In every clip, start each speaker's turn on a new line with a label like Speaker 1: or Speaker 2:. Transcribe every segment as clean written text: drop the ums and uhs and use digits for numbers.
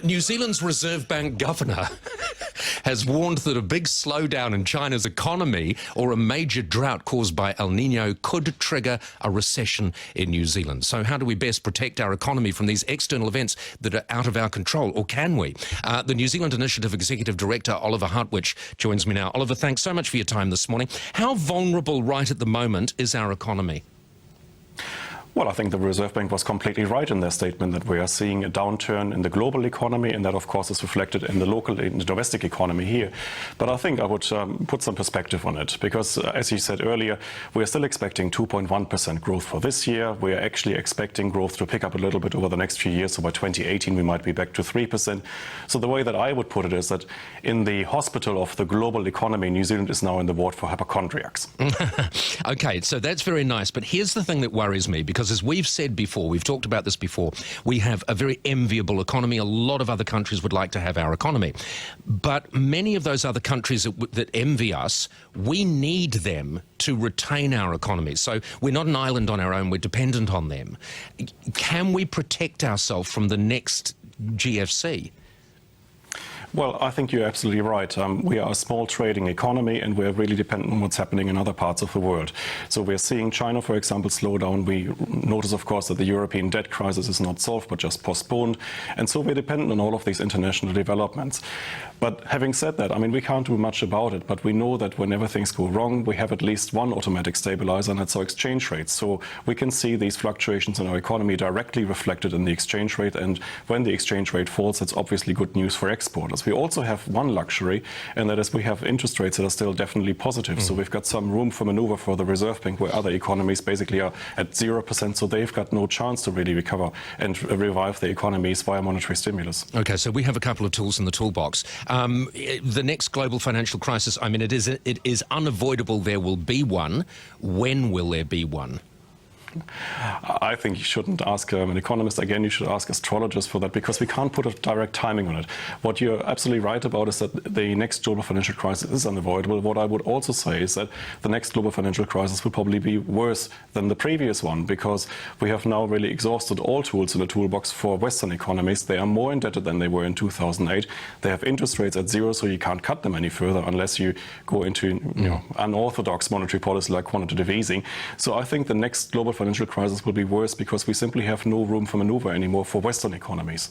Speaker 1: New Zealand's Reserve Bank governor has warned that a big slowdown in China's economy or a major drought caused by El Nino could trigger a recession in New Zealand. So how do we best protect our economy from these external events that are out of our control, or can we? The New Zealand Initiative Executive Director, Oliver Hartwich, joins me now. Oliver, thanks so much for your time this morning. How vulnerable right at the moment is our economy?
Speaker 2: Well, I think the Reserve Bank was completely right in their statement that we are seeing a downturn in the global economy, and that, of course, is reflected in the domestic economy here. But I think I would put some perspective on it, because, as you said earlier, we are still expecting 2.1% growth for this year. We are actually expecting growth to pick up a little bit over the next few years. So by 2018, we might be back to 3%. So the way that I would put it is that in the hospital of the global economy, New Zealand is now in the ward for hypochondriacs.
Speaker 1: Okay, so that's very nice. But here's the thing that worries me, because as we've said before, we've talked about this before, we have a very enviable economy. A lot of other countries would like to have our economy. But many of those other countries that envy us, we need them to retain our economy. So we're not an island on our own, we're dependent on them. Can we protect ourselves from the next GFC?
Speaker 2: Well, I think you're absolutely right. We are a small trading economy, and we're really dependent on what's happening in other parts of the world. So we're seeing China, for example, slow down. We notice, of course, that the European debt crisis is not solved, but just postponed. And so we're dependent on all of these international developments. But having said that, I mean, we can't do much about it, but we know that whenever things go wrong, we have at least one automatic stabilizer, and that's our exchange rate. So we can see these fluctuations in our economy directly reflected in the exchange rate. And when the exchange rate falls, it's obviously good news for exporters. We also have one luxury, and that is we have interest rates that are still definitely positive. So we've got some room for maneuver for the Reserve Bank, where other economies basically are at 0%. So they've got no chance to really recover and revive their economies via monetary stimulus.
Speaker 1: Okay, so we have a couple of tools in the toolbox. The next global financial crisis, I mean, it is unavoidable there will be one. When will there be one?
Speaker 2: I think you shouldn't ask an economist. Again, you should ask astrologers for that, because we can't put a direct timing on it. What you're absolutely right about is that the next global financial crisis is unavoidable. What I would also say is that the next global financial crisis will probably be worse than the previous one, because we have now really exhausted all tools in the toolbox for Western economies. They are more indebted than they were in 2008. They have interest rates at zero, so you can't cut them any further unless you go into unorthodox monetary policy like quantitative easing. So I think the next global financial crisis will be worse, because we simply have no room for maneuver anymore for Western economies.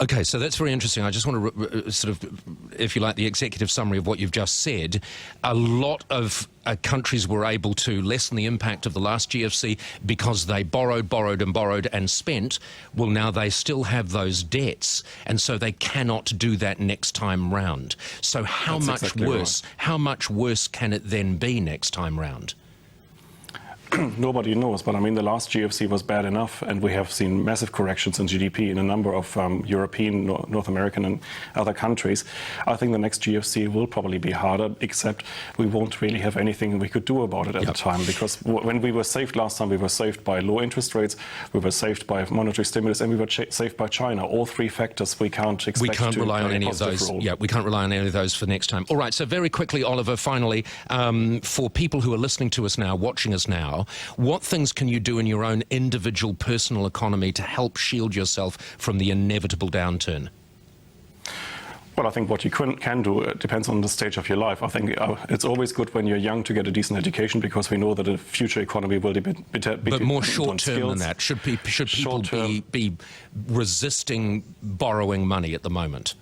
Speaker 1: Okay, so that's very interesting. I just want to sort of, if you like, the executive summary of what you've just said. A lot of countries were able to lessen the impact of the last GFC because they borrowed and spent. Well, now they still have those debts, and so they cannot do that next time round. So how much worse can it then be next time round?
Speaker 2: Nobody knows, but I mean, the last GFC was bad enough, and we have seen massive corrections in GDP in a number of European, North American and other countries. I think the next GFC will probably be harder, except we won't really have anything we could do about it at the time, because when we were saved last time, we were saved by low interest rates, we were saved by monetary stimulus, and we were saved by China. All three factors we can't expect.
Speaker 1: We can't rely on any of those. Yeah, we can't rely on any of those for next time. All right, so very quickly, Oliver, finally, for people who are listening to us now, watching us now, what things can you do in your own individual personal economy to help shield yourself from the inevitable downturn?
Speaker 2: Well, I think what you can do, it depends on the stage of your life. I think it's always good when you're young to get a decent education, because we know that the future economy will be
Speaker 1: but more short-term than that. Should people be resisting borrowing money at the moment?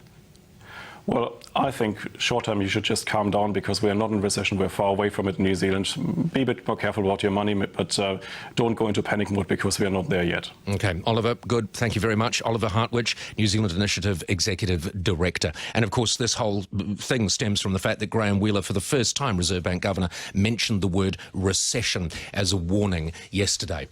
Speaker 2: Well, I think short-term you should just calm down, because we are not in recession. We're far away from it in New Zealand. Be a bit more careful about your money, but don't go into panic mode, because we are not there yet.
Speaker 1: Okay, Oliver, good. Thank you very much. Oliver Hartwich, New Zealand Initiative Executive Director. And of course, this whole thing stems from the fact that Graham Wheeler, for the first time Reserve Bank Governor, mentioned the word recession as a warning yesterday.